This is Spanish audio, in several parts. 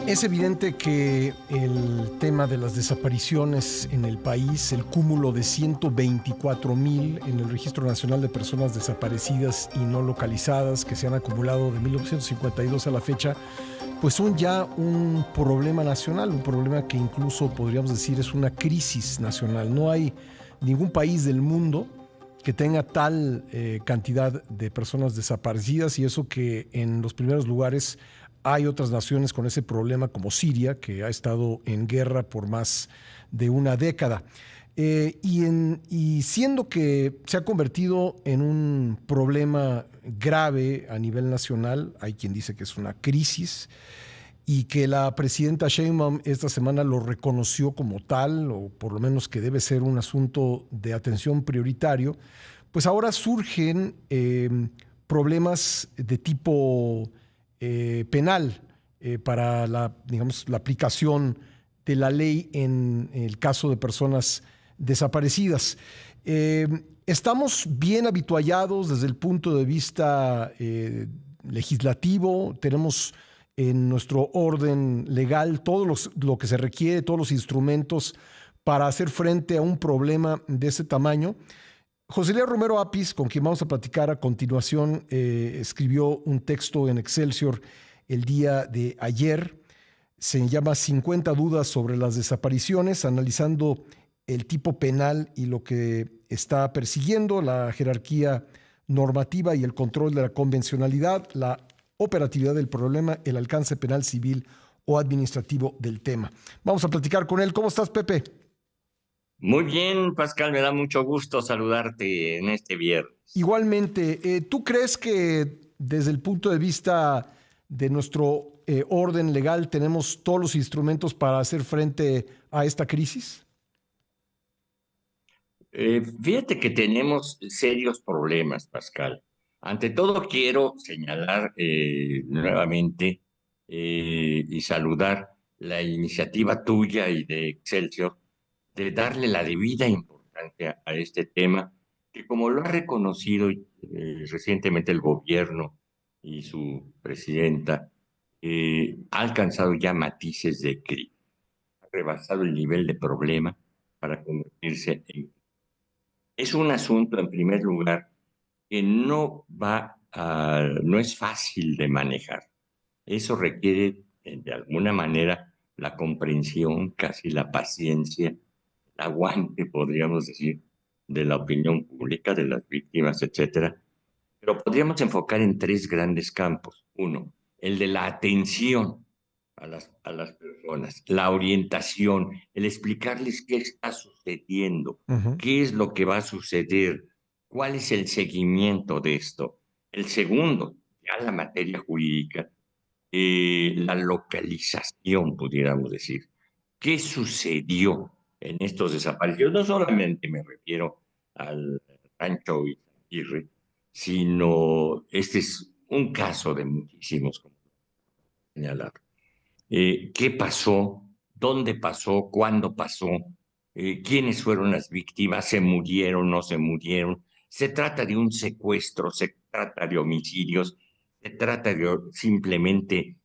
Es evidente que el tema de las desapariciones en el país, el cúmulo de 124,000 en el Registro Nacional de Personas Desaparecidas y No Localizadas que se han acumulado de 1952 a la fecha, pues son ya un problema nacional, un problema que incluso podríamos decir es una crisis nacional. No hay ningún país del mundo que tenga tal cantidad de personas desaparecidas, y eso que en los primeros lugares hay otras naciones con ese problema, como Siria, que ha estado en guerra por más de una década. Y siendo que se ha convertido en un problema grave a nivel nacional, hay quien dice que es una crisis, y que la presidenta Sheinbaum esta semana lo reconoció como tal, o por lo menos que debe ser un asunto de atención prioritario, pues ahora surgen problemas de tipo penal para digamos, la aplicación de la ley en el caso de personas desaparecidas. Estamos bien habituados desde el punto de vista legislativo, tenemos en nuestro orden legal todo lo que se requiere, todos los instrumentos para hacer frente a un problema de ese tamaño. José Lía Romero Apis, con quien vamos a platicar a continuación, escribió un texto en Excelsior el día de ayer. Se llama 50 dudas sobre las desapariciones, analizando el tipo penal y lo que está persiguiendo, la jerarquía normativa y el control de la convencionalidad, la operatividad del problema, el alcance penal, civil o administrativo del tema. Vamos a platicar con él. ¿Cómo estás, Pepe? Muy bien, Pascal, me da mucho gusto saludarte en este viernes. Igualmente, ¿tú crees que desde el punto de vista de nuestro orden legal tenemos todos los instrumentos para hacer frente a esta crisis? Fíjate que tenemos serios problemas, Pascal. Ante todo, quiero señalar nuevamente y saludar la iniciativa tuya y de Excelsior de darle la debida importancia a este tema, que como lo ha reconocido recientemente el gobierno y su presidenta, ha alcanzado ya matices de crimen, ha rebasado el nivel de problema para convertirse en... Es un asunto, en primer lugar, que no es fácil de manejar. Eso requiere, de alguna manera, la comprensión, casi la paciencia, el aguante, podríamos decir, de la opinión pública, de las víctimas, etcétera. Pero podríamos enfocar en tres grandes campos. Uno, el de la atención a las personas, la orientación, el explicarles qué está sucediendo, Uh-huh. qué es lo que va a suceder, cuál es el seguimiento de esto. El segundo, ya la materia jurídica, la localización, pudiéramos decir. ¿Qué sucedió en estos desaparecidos? No solamente me refiero al rancho Izaguirre, sino este es un caso de muchísimos, como señalar. ¿Qué pasó? ¿Dónde pasó? ¿Cuándo pasó? ¿Quiénes fueron las víctimas? ¿Se murieron? ¿No se murieron? ¿Se trata de un secuestro? ¿Se trata de homicidios? ¿Se trata de simplemente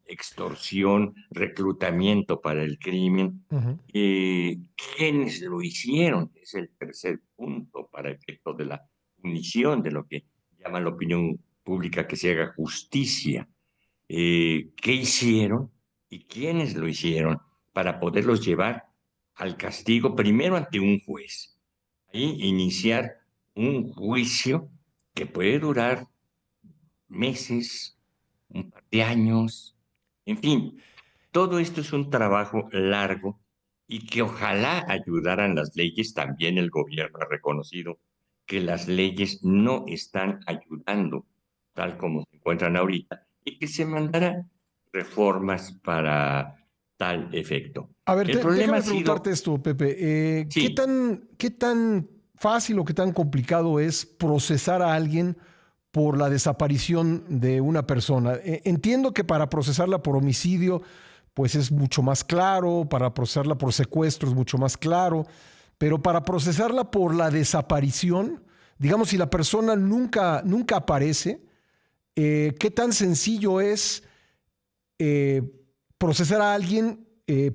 extorsión, reclutamiento para el crimen? Uh-huh. ¿Quiénes lo hicieron? Es el tercer punto para efecto de la punición, de lo que llama la opinión pública, que se haga justicia. ¿Qué hicieron y quiénes lo hicieron para poderlos llevar al castigo primero ante un juez? Ahí iniciar un juicio que puede durar meses, un par de años, en fin, todo esto es un trabajo largo y que ojalá ayudaran las leyes. También el gobierno ha reconocido que las leyes no están ayudando tal como se encuentran ahorita y que se mandarán reformas para tal efecto. A ver, El problema ha déjame preguntarte sido, esto, Pepe. sí, Qué tan fácil o qué tan complicado es procesar a alguien por la desaparición de una persona? Entiendo que para procesarla por homicidio, pues es mucho más claro, para procesarla por secuestro es mucho más claro, pero para procesarla por la desaparición, digamos, si la persona nunca aparece, ¿qué tan sencillo es eh, procesar a alguien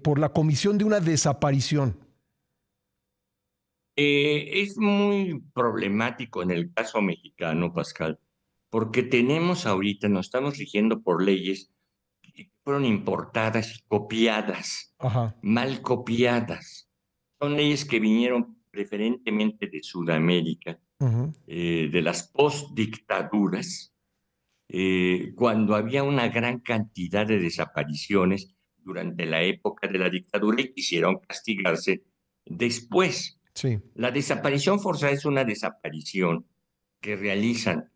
por la comisión de una desaparición? Es muy problemático en el caso mexicano, Pascal, porque tenemos ahorita, nos estamos rigiendo por leyes que fueron importadas y copiadas, Ajá. mal copiadas. Son leyes que vinieron preferentemente de Sudamérica, Uh-huh. de las postdictaduras, cuando había una gran cantidad de desapariciones durante la época de la dictadura y quisieron castigarse después. Sí. La desaparición forzada es una desaparición que realizan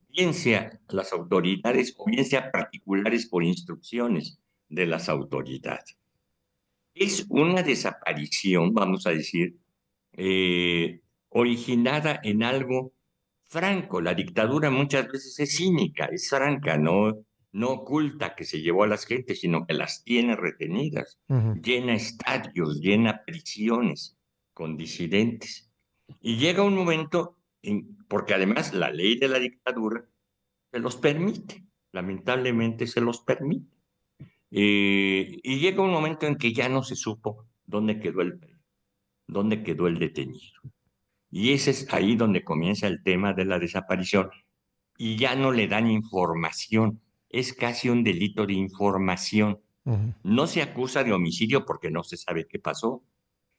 bien sea las autoridades o bien sea particulares por instrucciones de las autoridades. Es una desaparición, vamos a decir, originada en algo franco. La dictadura muchas veces es cínica, es franca, no oculta que se llevó a las gentes, sino que las tiene retenidas, Uh-huh. llena estadios, llena prisiones con disidentes. Y llega un momento, porque además la ley de la dictadura se los permite, lamentablemente se los permite. Y llega un momento en que ya no se supo dónde quedó el detenido. Y ese es ahí donde comienza el tema de la desaparición. Y ya no le dan información. Es casi un delito de información. Uh-huh. No se acusa de homicidio porque no se sabe qué pasó.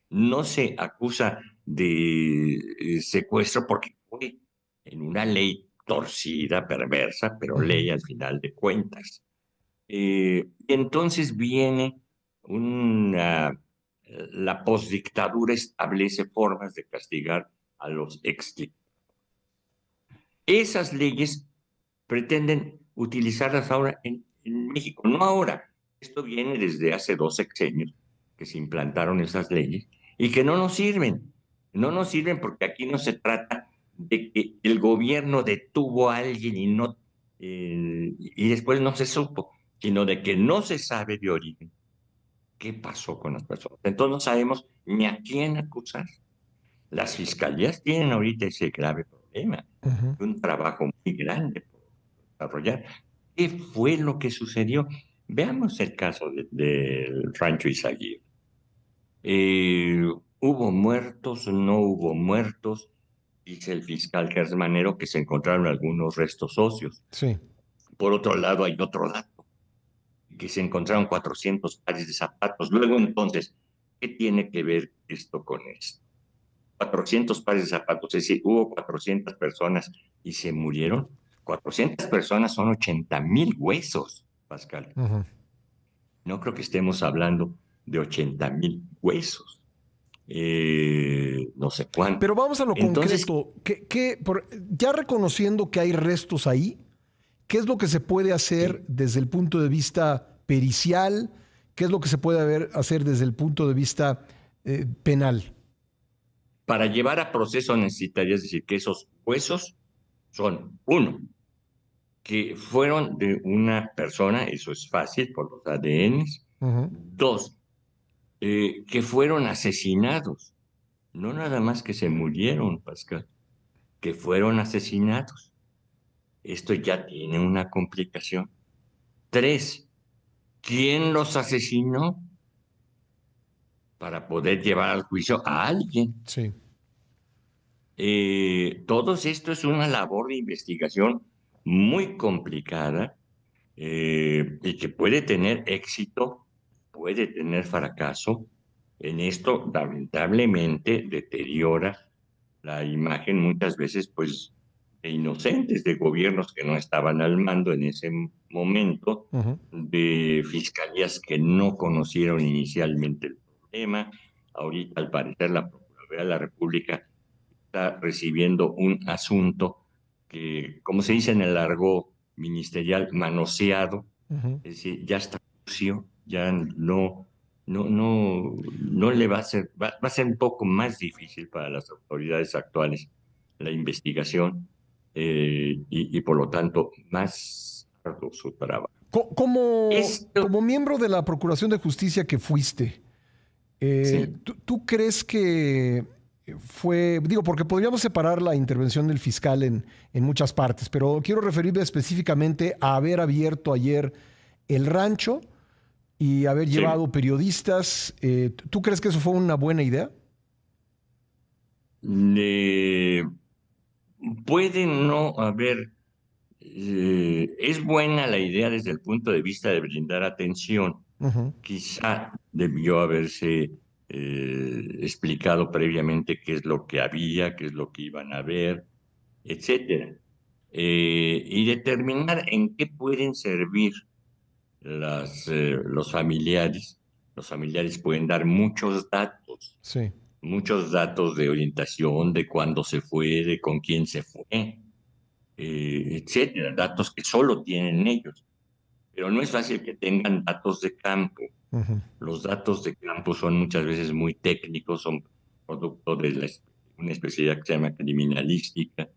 No se acusa de secuestro porque fue en una ley torcida, perversa, pero Uh-huh. ley al final de cuentas. Y entonces viene una, la postdictadura establece formas de castigar a los exdictadores. Esas leyes pretenden utilizarlas ahora en México, no ahora. Esto viene desde hace 2 sexenios que se implantaron esas leyes y que no nos sirven. No nos sirven porque aquí no se trata de que el gobierno detuvo a alguien y después no se supo, sino de que no se sabe de origen qué pasó con las personas. Entonces no sabemos ni a quién acusar. Las fiscalías tienen ahorita ese grave problema, Uh-huh. un trabajo muy grande por desarrollar. ¿Qué fue lo que sucedió? Veamos el caso del Rancho Izaguirre. ¿Hubo muertos? ¿No hubo muertos? Dice el fiscal Gersmanero que se encontraron algunos restos óseos. Sí. Por otro lado, hay otro dato, que se encontraron 400 pares de zapatos. Luego, entonces, ¿qué tiene que ver esto con esto? 400 pares de zapatos, es decir, hubo 400 personas y se murieron. 400 personas son 80,000 huesos, Pascal. Uh-huh. No creo que estemos hablando de 80,000 huesos. No sé cuánto. Pero vamos a lo Entonces, concreto. Ya reconociendo que hay restos ahí, ¿qué es lo que se puede hacer sí, desde el punto de vista pericial? ¿Qué es lo que se puede hacer desde el punto de vista penal? para llevar a proceso necesitarías decir que esos huesos son, uno, que fueron de una persona, eso es fácil por los ADNs. Uh-huh. Dos, que fueron asesinados. No nada más que se murieron, Pascal, que fueron asesinados. Esto ya tiene una complicación. Tres, ¿quién los asesinó para poder llevar al juicio a alguien? Sí. Todo esto es una labor de investigación muy complicada y que puede tener éxito, puede tener fracaso. En esto, lamentablemente, deteriora la imagen muchas veces, pues, de inocentes, de gobiernos que no estaban al mando en ese momento, Uh-huh. de fiscalías que no conocieron inicialmente el problema. Ahorita, al parecer, la Procuraduría de la República está recibiendo un asunto que, como se dice en el argot ministerial, manoseado, Uh-huh. es decir, ya está sucio, ya no le va a ser, va a ser un poco más difícil para las autoridades actuales la investigación y por lo tanto más arduo su trabajo. Esto, Como miembro de la Procuración de Justicia que fuiste, sí, ¿tú crees que fue, digo, porque podríamos separar la intervención del fiscal en muchas partes, pero quiero referirme específicamente a haber abierto ayer el rancho y haber Sí. llevado periodistas. ¿Tú crees que eso fue una buena idea? Eh, Puede no haber, es buena la idea desde el punto de vista de brindar atención. Ujú. Quizá debió haberse explicado previamente qué es lo que había, qué es lo que iban a ver, etcétera. Y determinar en qué pueden servir los familiares. Los familiares pueden dar Sí. muchos datos de orientación, de cuándo se fue, de con quién se fue, etcétera, datos que solo tienen ellos. Pero no es fácil que tengan datos de campo. Ujú. Los datos de campo son muchas veces muy técnicos, son producto de una especialidad que se llama criminalística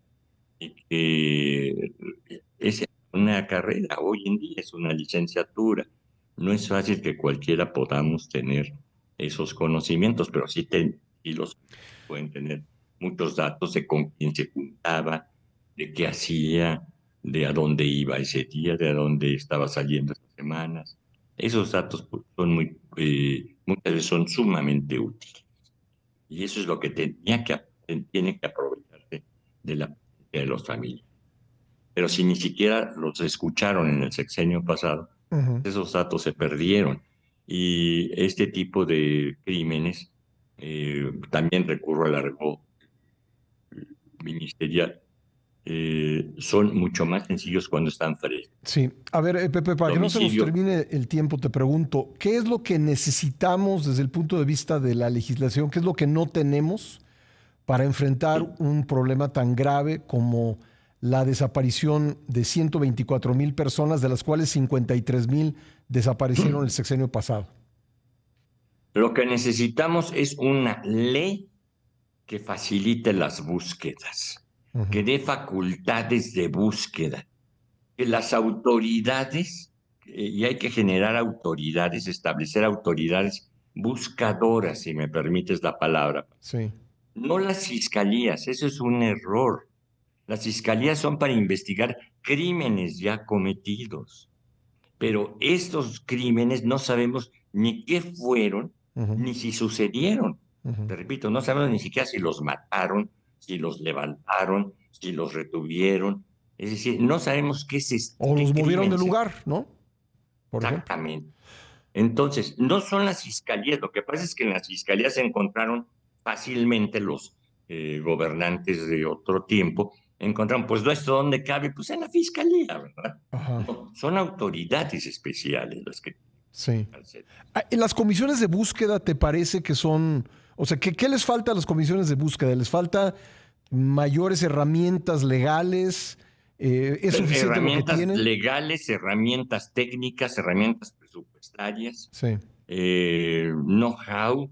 y que es una carrera hoy en día, es una licenciatura. No es fácil que cualquiera podamos tener esos conocimientos, pero sí los pueden tener muchos datos de con quién se juntaba, de qué hacía, de a dónde iba ese día, de a dónde estaba saliendo estas semanas. Esos datos pues, son muchas veces son sumamente útiles. Y eso es lo que tiene que aprovecharse de la de los familiares. Pero si ni siquiera los escucharon en el sexenio pasado, Ujú. esos datos se perdieron. Y este tipo de crímenes, también recurro al argot ministerial, son mucho más sencillos cuando están frescos. Sí. A ver, Pepe, para El que no se nos homicidio, termine el tiempo, te pregunto, ¿qué es lo que necesitamos desde el punto de vista de la legislación? ¿Qué es lo que no tenemos para enfrentar un problema tan grave como la desaparición de 124,000 personas, de las cuales 53,000 desaparecieron el sexenio pasado? lo que necesitamos es una ley que facilite las búsquedas, Ujú. que dé facultades de búsqueda, que las autoridades, y hay que generar autoridades, establecer autoridades buscadoras, si me permites la palabra, Sí. no las fiscalías, eso es un error. Las fiscalías son para investigar crímenes ya cometidos, pero estos crímenes no sabemos ni qué fueron, Ujú. ni si sucedieron. Ujú. Te repito, no sabemos ni siquiera si los mataron, si los levantaron, si los retuvieron. Es decir, no sabemos O qué los movieron de crimen se... lugar, ¿no? Por ejemplo. Exactamente. Entonces, no son las fiscalías, lo que pasa es que en las fiscalías se encontraron fácilmente los gobernantes de otro tiempo, encontraron, pues no, esto dónde cabe, pues en la fiscalía, ¿verdad? Ajá. No, son autoridades especiales las que Sí. hacer. ¿En las comisiones de búsqueda te parece que son, o sea, qué les falta a las comisiones de búsqueda? ¿Les falta mayores herramientas legales? ¿Es suficiente lo que Herramientas tienen? legales, herramientas técnicas, herramientas presupuestarias, Sí. know-how,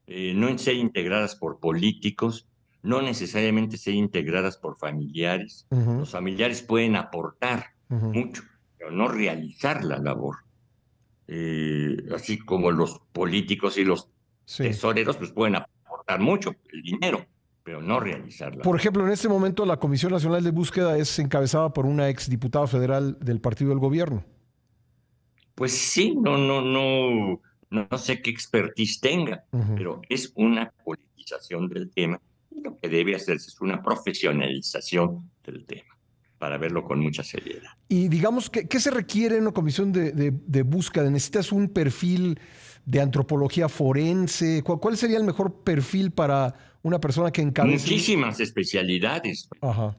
no en ser integradas por políticos, no necesariamente ser integradas por familiares. Ujú. Los familiares pueden aportar Ujú. mucho, pero no realizar la labor. Así como los políticos y los Sí. tesoreros, pues pueden aportar mucho, el dinero, pero no realizar la Por labor. ejemplo, en este momento la Comisión Nacional de Búsqueda es encabezada por una exdiputada federal del partido del gobierno. Pues sí, no sé qué expertise tenga, Ujú. pero es una politización del tema y lo que debe hacerse es una profesionalización del tema para verlo con mucha seriedad. Y digamos, ¿qué se requiere en una comisión de búsqueda? ¿Necesitas un perfil de antropología forense? ¿Cuál sería el mejor perfil para una persona que encabece un... Muchísimas especialidades, Ajá.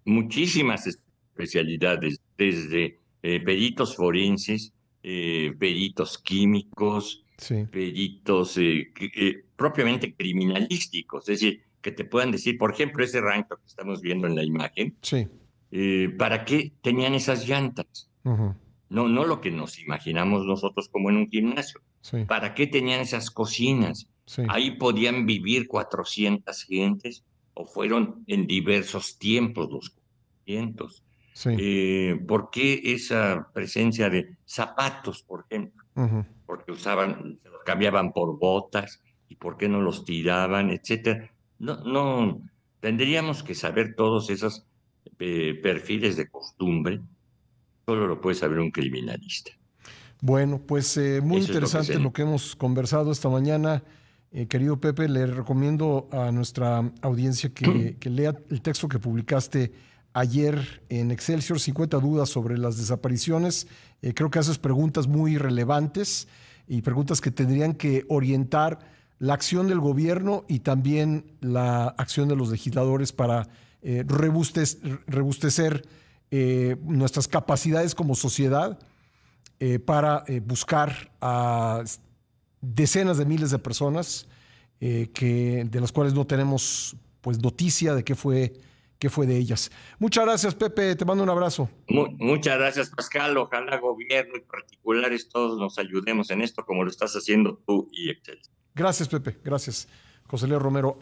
muchísimas especialidades, desde peritos forenses, peritos químicos, Sí. peritos propiamente criminalísticos, es decir, que te puedan decir, por ejemplo, ese rancho que estamos viendo en la imagen, Sí. ¿para qué tenían esas llantas? Ujú. No lo que nos imaginamos nosotros como en un gimnasio. Sí. ¿Para qué tenían esas cocinas? Sí. Ahí podían vivir 400 gentes o fueron en diversos tiempos los 400. Sí. ¿Por qué esa presencia de zapatos, por ejemplo? Ujú. Porque se los cambiaban por botas y por qué no los tiraban, etcétera. No, tendríamos que saber todos esos perfiles de costumbre, solo lo puede saber un criminalista. Bueno, pues muy Eso es lo que interesante lo que hemos conversado esta mañana. Querido Pepe, le recomiendo a nuestra audiencia que lea el texto que publicaste ayer en Excelsior, 50 dudas sobre las desapariciones. Creo que haces preguntas muy relevantes y preguntas que tendrían que orientar la acción del gobierno y también la acción de los legisladores para rebustecer nuestras capacidades como sociedad para buscar a decenas de miles de personas de las cuales no tenemos pues noticia de qué fue de ellas. Muchas gracias, Pepe, te mando un abrazo. Muchas gracias, Pascal. Ojalá gobierno y particulares todos nos ayudemos en esto como lo estás haciendo tú y Excel. Gracias, Pepe, gracias. José Leo Romero.